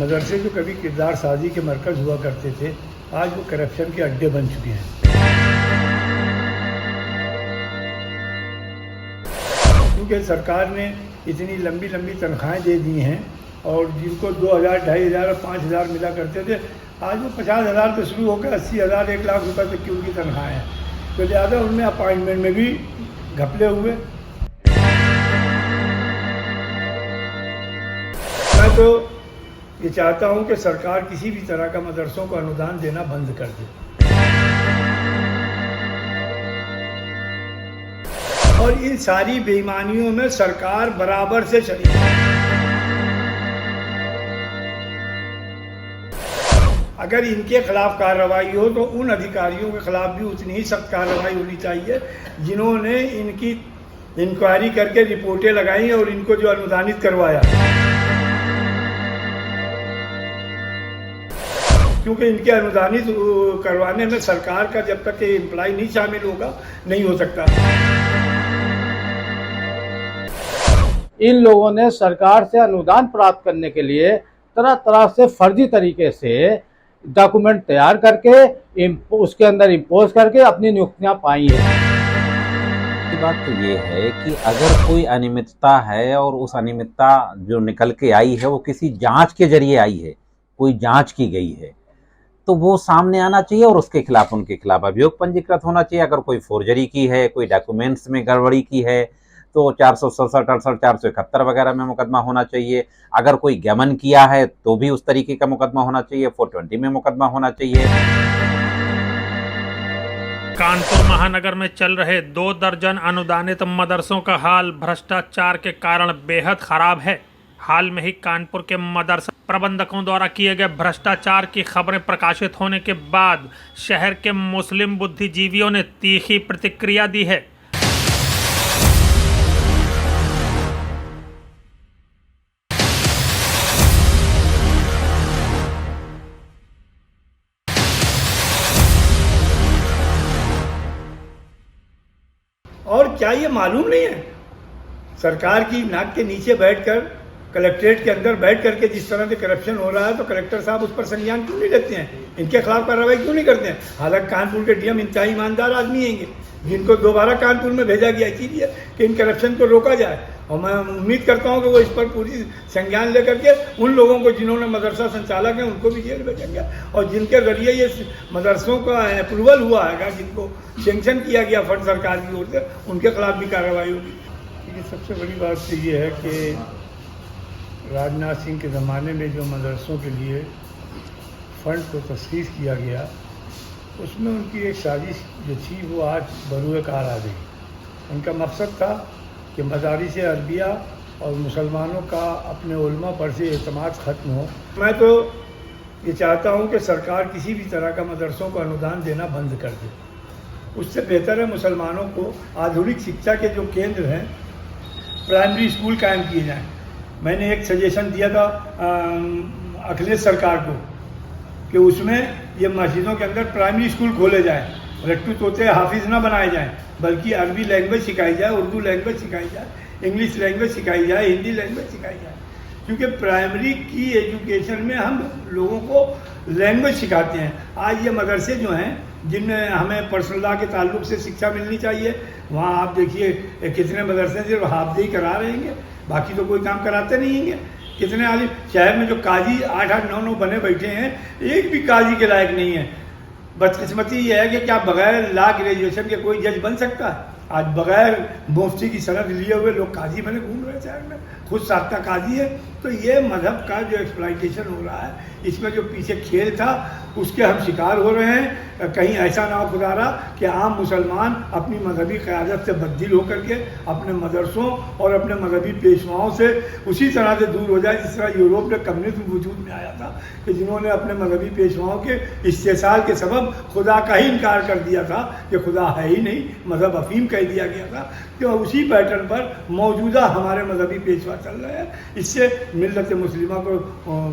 मदरसे जो कभी किरदार साजी के मरकज़ हुआ करते थे, आज वो करप्शन के अड्डे बन चुके हैं। क्योंकि सरकार ने इतनी लंबी लंबी तनख्वाहें दे दी हैं और जिनको 2000, 2500 और 5000 मिला करते थे, आज वो 50,000 से शुरू होकर 80,000, 1 लाख रुपये तक की उनकी तनख्वाहें हैं। तो लिहाजा उनमें अपॉइंटमेंट में भी घपले हुए। मैं तो ये चाहता हूँ कि सरकार किसी भी तरह का मदरसों को अनुदान देना बंद कर दे और इन सारी बेईमानियों में सरकार बराबर से चली। अगर इनके खिलाफ कार्रवाई हो तो उन अधिकारियों के खिलाफ भी उतनी ही सख्त कार्रवाई होनी चाहिए जिन्होंने इनकी इंक्वायरी करके रिपोर्टें लगाई और इनको जो अनुदानित करवाया। क्योंकि इनके अनुदानित करवाने में सरकार का जब तक ये एम्प्लॉय नहीं शामिल होगा नहीं हो सकता। इन लोगों ने सरकार से अनुदान प्राप्त करने के लिए तरह तरह से फर्जी तरीके से डॉक्यूमेंट तैयार करके उसके अंदर इम्पोज करके अपनी नियुक्तियां पाई हैं। बात तो ये है कि अगर कोई अनियमितता है और उस अनियमितता जो निकल के आई है वो किसी जांच के जरिए आई है, कोई जांच की गई है, तो वो सामने आना चाहिए और उसके खिलाफ उनके खिलाफ अभियोग पंजीकृत होना चाहिए। अगर कोई फोर्जरी की है, कोई डॉक्यूमेंट्स में गड़बड़ी की है तो 467, 68, 471 वगैरह में मुकदमा होना चाहिए। अगर कोई गमन किया है तो भी उस तरीके का मुकदमा होना चाहिए, 420 में मुकदमा होना चाहिए। कानपुर महानगर में चल रहे 2 दर्जन अनुदानित मदरसों का हाल भ्रष्टाचार के कारण बेहद खराब है। हाल में ही कानपुर के मदरसा प्रबंधकों द्वारा किए गए भ्रष्टाचार की खबरें प्रकाशित होने के बाद शहर के मुस्लिम बुद्धिजीवियों ने तीखी प्रतिक्रिया दी है। और क्या ये मालूम नहीं है सरकार की नाक के नीचे बैठकर कलेक्ट्रेट के अंदर बैठ करके जिस तरह से करप्शन हो रहा है, तो कलेक्टर साहब उस पर संज्ञान क्यों नहीं लेते हैं, इनके खिलाफ कार्रवाई क्यों नहीं करते हैं। हालांकि कानपुर के डीएम इंतहाई ईमानदार आदमी हैं जिनको दोबारा कानपुर में भेजा गया इसीलिए कि इन करप्शन को रोका जाए। और मैं उम्मीद करता हूँ कि वो इस पर पूरी संज्ञान लेकर के उन लोगों को जिन्होंने मदरसा संचालक हैं उनको भी जेल भेजेंगे और जिनके जरिए ये मदरसों का अप्रूवल हुआ है, जिनको सेंक्शन किया गया फंड सरकार की ओर से, उनके खिलाफ भी कार्रवाई होगी। क्योंकि सबसे बड़ी बात तो ये है कि राजनाथ सिंह के ज़माने में जो मदरसों के लिए फ़ंड को तस्वीर किया गया, उसमें उनकी एक साजिश जो थी वो आज बरूए कार आ गई। उनका मकसद था कि मदारिस अरबिया और मुसलमानों का अपने उलमा पर से एतमाद ख़त्म हो। मैं तो ये चाहता हूँ कि सरकार किसी भी तरह का मदरसों को अनुदान देना बंद कर दे। उससे बेहतर है मुसलमानों को आधुनिक शिक्षा के जो केंद्र हैं, प्राइमरी स्कूल कायम किए जाएँ। मैंने एक सजेशन दिया था अखिलेश सरकार को कि उसमें ये मस्जिदों के अंदर प्राइमरी स्कूल खोले जाएँ, रट्टू तोते हाफिज ना बनाए जाएँ, बल्कि अरबी लैंग्वेज सिखाई जाए, उर्दू लैंग्वेज सिखाई जाए, इंग्लिश लैंग्वेज सिखाई जाए, हिंदी लैंग्वेज सिखाई जाए। क्योंकि प्राइमरी की एजुकेशन में हम लोगों को लैंग्वेज सिखाते हैं। आज ये मदरसे जो हैं जिनमें हमें पर्सनल के ताल्लुक से शिक्षा मिलनी चाहिए, वहाँ आप देखिए कितने मदरसे सिर्फ हाफिज़ी करा रहे हैं, बाकी तो कोई काम कराते नहीं हैं। कितने आलिम शहर में जो काजी 8-8, 9-9 बने बैठे हैं, एक भी काजी के लायक नहीं है। बदकिस्मती ये है कि क्या बगैर लॉ ग्रेजुएशन के कोई जज बन सकता है? आज बगैर मुफ्ती की सनद लिए हुए लोग काजी बने घूम रहे हैं शहर में, खुद साख्ता काजी है। तो ये मजहब का जो एक्सप्लॉइटेशन हो रहा है, इसमें जो पीछे खेल था उसके हम शिकार हो रहे हैं। कहीं ऐसा ना हो खुदारा कि आम मुसलमान अपनी मजहबी क़यादत से बददिल होकर के अपने मदरसों और अपने मजहबी पेशवाओं से उसी तरह से दूर हो जाए जिस तरह यूरोप में कम्युनिज्म वजूद में आया था कि जिन्होंने अपने मजहबी पेशवाओं के इस्तेसाल के सबब खुदा का ही इनकार कर दिया था कि खुदा है ही नहीं, मजहब अफीम कह दिया गया था। कि उसी पैटर्न पर मौजूदा हमारे मजहबी पेशवा चल रहे हैं। इससे मिल्लत मुस्लिमा को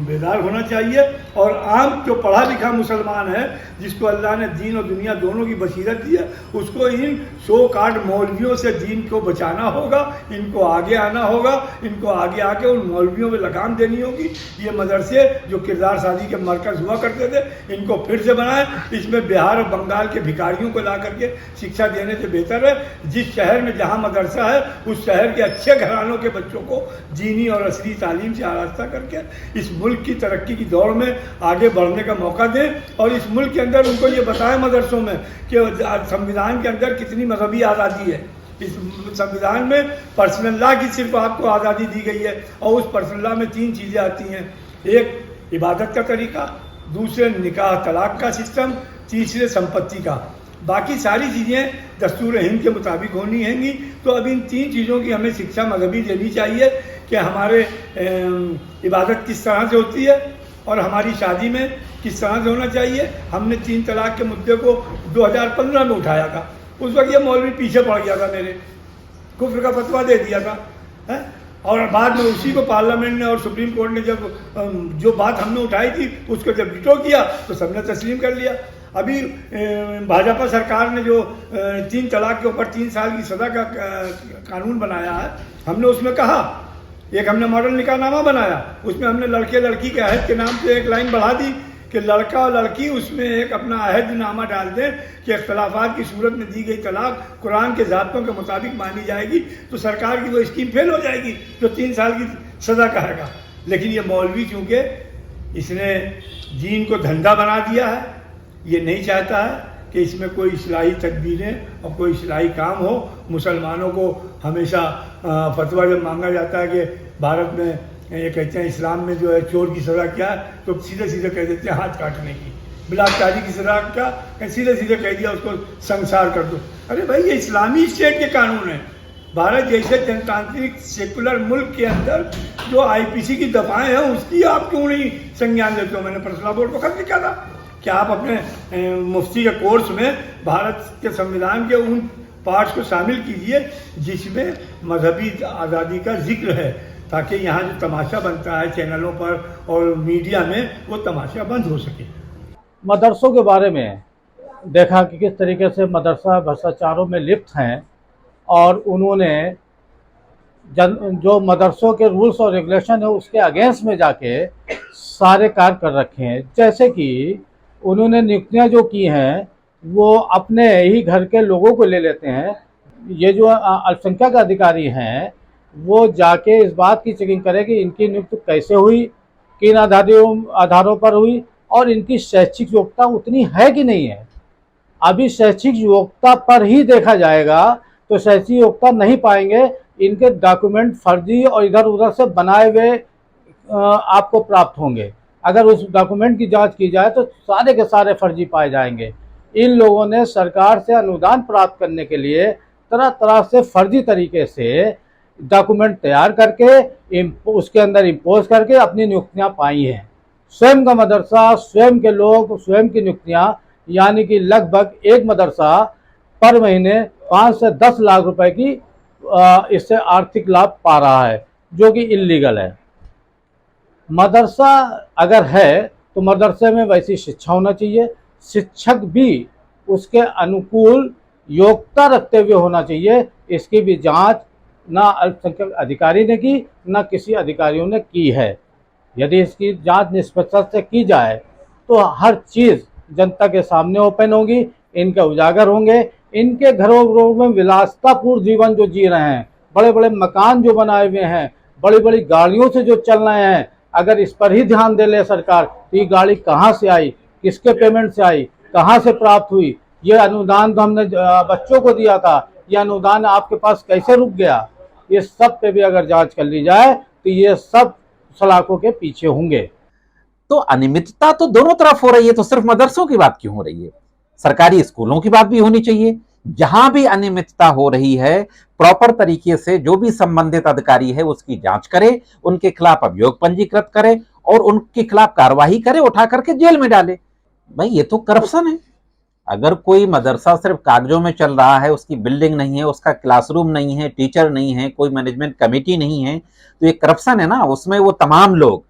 बेदार होना चाहिए और आम जो पढ़ा लिखा मुसलमान है, जिसको अल्लाह ने दीन और दुनिया दोनों की बसीरत दी है, उसको इन सो कार्ड मौलवियों से दीन को बचाना होगा, इनको आगे आना होगा, इनको आगे आके उन मौलवियों में लगाम देनी होगी। ये मदरसे जो किरदार साजी के मरकज़ हुआ करते थे, इनको फिर से बनाएं। इसमें बिहार और बंगाल के भिखारियों को ला करके शिक्षा देने से बेहतर है जिस शहर में जहाँ मदरसा है उस शहर के अच्छे घरानों के बच्चों को दीनी और असली तालीम से आरास्ता करके इस मुल्क की तरक्की की दौड़ में आगे बढ़ने का मौका दें और इस मुल्क के अंदर उनको ये बताएं मदरसों में कि संविधान के अंदर कितनी मजहबी आज़ादी है। इस संविधान में पर्सनल लॉ की सिर्फ आपको आज़ादी दी गई है और उस पर्सनल लॉ में 3 चीज़ें आती हैं। एक इबादत का तरीका, दूसरे निकाह तलाक का सिस्टम, तीसरे संपत्ति का। बाकी सारी चीज़ें दस्तूर हिंद के मुताबिक होनी हैंगी। तो अब इन 3 चीज़ों की हमें शिक्षा मजहबी देनी चाहिए कि हमारे इबादत किस तरह से होती है और हमारी शादी में किस तरह से होना चाहिए। हमने 3 तलाक के मुद्दे को 2015 में उठाया था। उस वक्त ये मौलवी पीछे पड़ गया था, मेरे कुफ्र का फतवा दे दिया था है? और बाद में उसी को पार्लियामेंट ने और सुप्रीम कोर्ट ने जब जो बात हमने उठाई थी उसको जब विटो किया तो सबने तस्लीम कर लिया। अभी भाजपा सरकार ने जो 3 तलाक के ऊपर 3 साल की सज़ा का कानून बनाया है, हमने उसमें कहा, एक हमने मॉडल निकाहनामा बनाया, उसमें हमने लड़के लड़की के अहद के नाम से एक लाइन बढ़ा दी कि लड़का और लड़की उसमें एक अपना अहदनामा डाल दें कि इख्तलाफात की सूरत में दी गई तलाक कुरान के ज़ाब्तों के मुताबिक मानी जाएगी, तो सरकार की वो स्कीम फेल हो जाएगी जो 3 साल की सज़ा कहेगा। लेकिन ये मौलवी चूँकि इसने दीन को धंधा बना दिया है, ये नहीं चाहता है कि इसमें कोई इस्लाही तदबीरें और कोई इस्लाही काम हो। मुसलमानों को हमेशा फतवा जब मांगा जाता है कि भारत में ये कहते हैं इस्लाम में जो है चोर की सज़ा क्या है, तो सीधे सीधे कह देते हैं हाथ काटने की। बलात्कारी की सज़ा क्या, सीधे सीधे कह दिया उसको संसार कर दो। अरे भाई ये इस्लामी स्टेट के कानून है। भारत जैसे जनतांत्रिक सेकुलर मुल्क के अंदर जो IPC की दफ़ाएँ हैं उसकी आप क्यों नहीं संज्ञान लेते हो। मैंने पर्सनल बोर्ड को खत लिखा था कि आप अपने मुफ्ती के कोर्स में भारत के संविधान के उन पार्ट्स को शामिल कीजिए जिसमें मजहबी आज़ादी का जिक्र है, ताकि यहाँ जो तमाशा बनता है चैनलों पर और मीडिया में वो तमाशा बंद हो सके। मदरसों के बारे में देखा कि किस तरीके से मदरसा भ्रष्टाचारों में लिप्त हैं और उन्होंने जो मदरसों के रूल्स और रेगुलेशन है उसके अगेंस्ट में जाके सारे कार्य कर रखे हैं। जैसे कि उन्होंने नियुक्तियां जो की हैं वो अपने ही घर के लोगों को ले लेते हैं। ये जो अल्पसंख्यक अधिकारी हैं वो जाके इस बात की चेकिंग करें कि इनकी नियुक्ति कैसे हुई, किन आधारों पर हुई और इनकी शैक्षिक योग्यता उतनी है कि नहीं है। अभी शैक्षिक योग्यता पर ही देखा जाएगा तो शैक्षिक योग्यता नहीं पाएंगे, इनके डॉक्यूमेंट फर्जी और इधर उधर से बनाए हुए आपको प्राप्त होंगे। अगर उस डॉक्यूमेंट की जांच की जाए तो सारे के सारे फर्जी पाए जाएंगे। इन लोगों ने सरकार से अनुदान प्राप्त करने के लिए तरह तरह से फर्जी तरीके से डॉक्यूमेंट तैयार करके उसके अंदर इम्पोज करके अपनी नियुक्तियां पाई हैं। स्वयं का मदरसा, स्वयं के लोग, स्वयं की नियुक्तियां, यानी कि लगभग एक मदरसा पर महीने 5 से 10 लाख रुपए की इससे आर्थिक लाभ पा रहा है, जो कि इल्लीगल है। मदरसा अगर है तो मदरसे में वैसी शिक्षा होना चाहिए, शिक्षक भी उसके अनुकूल योग्यता रखते हुए होना चाहिए। इसकी भी जांच ना अल्पसंख्यक अधिकारी ने की ना किसी अधिकारियों ने की है। यदि इसकी जांच निष्पक्षता से की जाए तो हर चीज़ जनता के सामने ओपन होगी, इनके उजागर होंगे। इनके घरों में विलासतापूर्ण जीवन जो जी रहे हैं, बड़े बड़े मकान जो बनाए हुए हैं, बड़ी बड़ी गाड़ियों से जो चल रहे हैं, अगर इस पर ही ध्यान दे ले सरकार तो ये गाड़ी कहाँ से आई, किसके पेमेंट से आई, कहाँ से प्राप्त हुई, ये अनुदान तो हमने बच्चों को दिया था, ये अनुदान आपके पास कैसे रुक गया, ये सब पे भी अगर जांच कर ली जाए तो ये सब सलाखों के पीछे होंगे। तो अनियमितता तो दोनों तरफ हो रही है, तो सिर्फ मदरसों की बात क्यों हो रही है? सरकारी स्कूलों की बात भी होनी चाहिए। जहां भी अनियमितता हो रही है प्रॉपर तरीके से जो भी संबंधित अधिकारी है उसकी जांच करे, उनके खिलाफ अभियोग पंजीकृत करे और उनके खिलाफ कार्रवाई करे, उठा करके जेल में डाले। भाई ये तो करप्शन है। अगर कोई मदरसा सिर्फ कागजों में चल रहा है, उसकी बिल्डिंग नहीं है, उसका क्लासरूम नहीं है, टीचर नहीं है, कोई मैनेजमेंट कमेटी नहीं है, तो ये करप्शन है ना। उसमें वो तमाम लोग,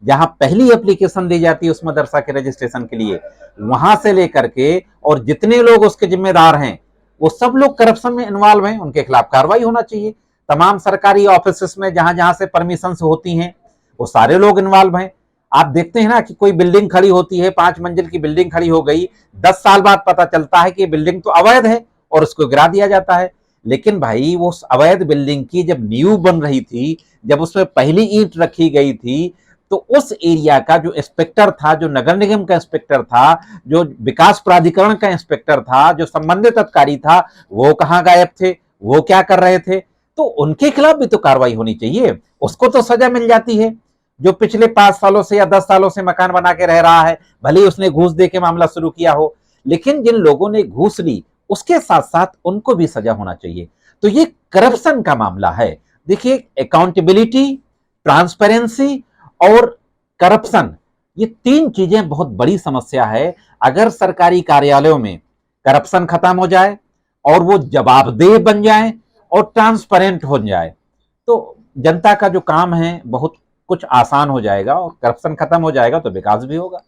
जहां पहली एप्लीकेशन दी जाती है उस मदरसा के रजिस्ट्रेशन के लिए, वहां से लेकर के और जितने लोग उसके जिम्मेदार हैं, वो सब लोग करप्शन में इन्वॉल्व हैं, उनके खिलाफ कार्रवाई होना चाहिए। तमाम सरकारी ऑफिस में जहां जहां से परमिशन होती हैं, वो सारे लोग इन्वॉल्व हैं। आप देखते हैं ना कि कोई बिल्डिंग खड़ी होती है, 5 मंजिल की बिल्डिंग खड़ी हो गई, 10 साल बाद पता चलता है कि ये बिल्डिंग तो अवैध है और उसको गिरा दिया जाता है। लेकिन भाई वो अवैध बिल्डिंग की जब नींव बन रही थी, जब उसमें पहली ईंट रखी गई थी, तो उस एरिया का जो इंस्पेक्टर था, जो नगर निगम का इंस्पेक्टर था, जो विकास प्राधिकरण का इंस्पेक्टर था, जो संबंधित अधिकारी था, वो कहां गायब थे, वो क्या कर रहे थे? तो उनके खिलाफ भी तो कार्रवाई होनी चाहिए, उसको तो सजा मिल जाती है। जो पिछले 5 सालों से या 10 सालों से मकान बना के रह रहा है, भले ही उसने घूस दे के मामला शुरू किया हो, लेकिन जिन लोगों ने घूस ली उसके साथ साथ उनको भी सजा होना चाहिए। तो ये करप्शन का मामला है। देखिए, अकाउंटेबिलिटी, ट्रांसपेरेंसी और करप्शन, ये 3 चीजें बहुत बड़ी समस्या है। अगर सरकारी कार्यालयों में करप्शन खत्म हो जाए और वो जवाबदेह बन जाए और ट्रांसपेरेंट हो जाए, तो जनता का जो काम है बहुत कुछ आसान हो जाएगा और करप्शन खत्म हो जाएगा तो विकास भी होगा।